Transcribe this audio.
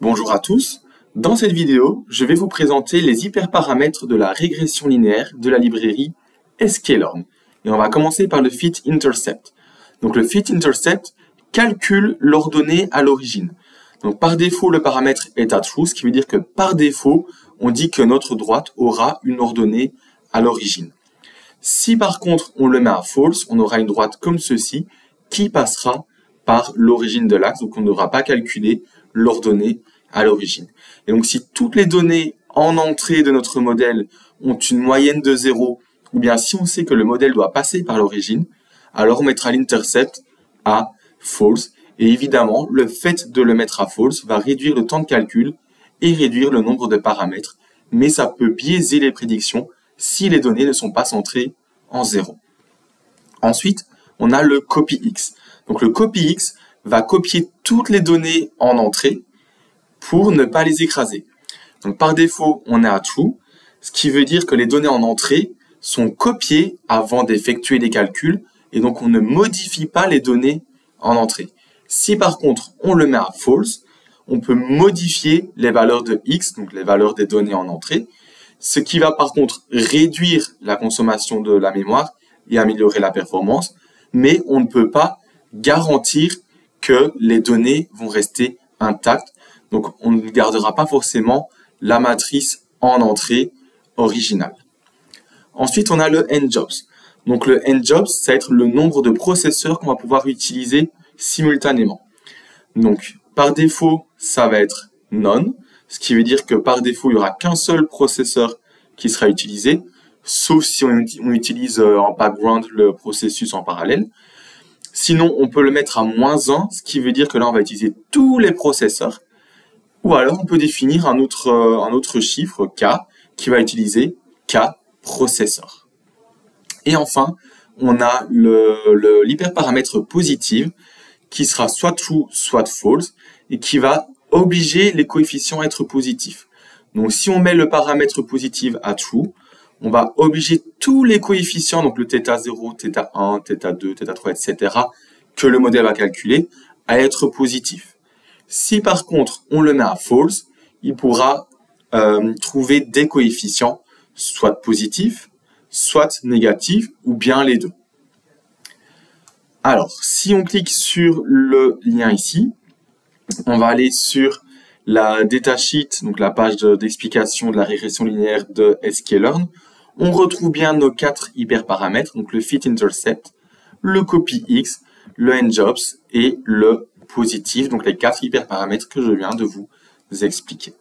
Bonjour à tous, dans cette vidéo, je vais vous présenter les hyperparamètres de la régression linéaire de la librairie sklearn. Et on va commencer par le fit-intercept. Donc le fit-intercept calcule l'ordonnée à l'origine. Donc par défaut, le paramètre est à true, ce qui veut dire que par défaut, on dit que notre droite aura une ordonnée à l'origine. Si par contre on le met à false, on aura une droite comme ceci qui passera par l'origine de l'axe, donc on n'aura pas calculé l'ordonnée à l'origine. Et donc si toutes les données en entrée de notre modèle ont une moyenne de 0, ou bien si on sait que le modèle doit passer par l'origine, alors on mettra l'intercept à false. Et évidemment, le fait de le mettre à false va réduire le temps de calcul et réduire le nombre de paramètres, mais ça peut biaiser les prédictions si les données ne sont pas centrées en 0. Ensuite, on a le copyX. Donc le copyX va copier toutes les données en entrée pour ne pas les écraser. Donc par défaut, on est à true, ce qui veut dire que les données en entrée sont copiées avant d'effectuer les calculs, et donc on ne modifie pas les données en entrée. Si par contre on le met à false, on peut modifier les valeurs de x, donc les valeurs des données en entrée, ce qui va par contre réduire la consommation de la mémoire et améliorer la performance, mais on ne peut pas garantir que les données vont rester intactes. Donc on ne gardera pas forcément la matrice en entrée originale. Ensuite, on a le njobs. Donc le njobs, ça va être le nombre de processeurs qu'on va pouvoir utiliser simultanément. Donc par défaut, ça va être none, ce qui veut dire que par défaut, il n'y aura qu'un seul processeur qui sera utilisé, sauf si on utilise en background le processus en parallèle. Sinon, on peut le mettre à -1, ce qui veut dire que là, on va utiliser tous les processeurs. Ou alors, on peut définir un autre chiffre, k, qui va utiliser k processeur. Et enfin, on a l'hyperparamètre positive, qui sera soit true, soit false, et qui va obliger les coefficients à être positifs. Donc, si on met le paramètre positif à true, on va obliger tous les coefficients, donc le θ0, θ1, θ2, θ3, etc., que le modèle va calculer, à être positifs. Si par contre on le met à false, il pourra trouver des coefficients soit positifs, soit négatifs, ou bien les deux. Alors, si on clique sur le lien ici, on va aller sur la datasheet, donc la page d'explication de la régression linéaire de sklearn. On retrouve bien nos 4 hyperparamètres, donc le fit-intercept, le copyX, le njobs et le positif, donc les 4 hyperparamètres que je viens de vous expliquer.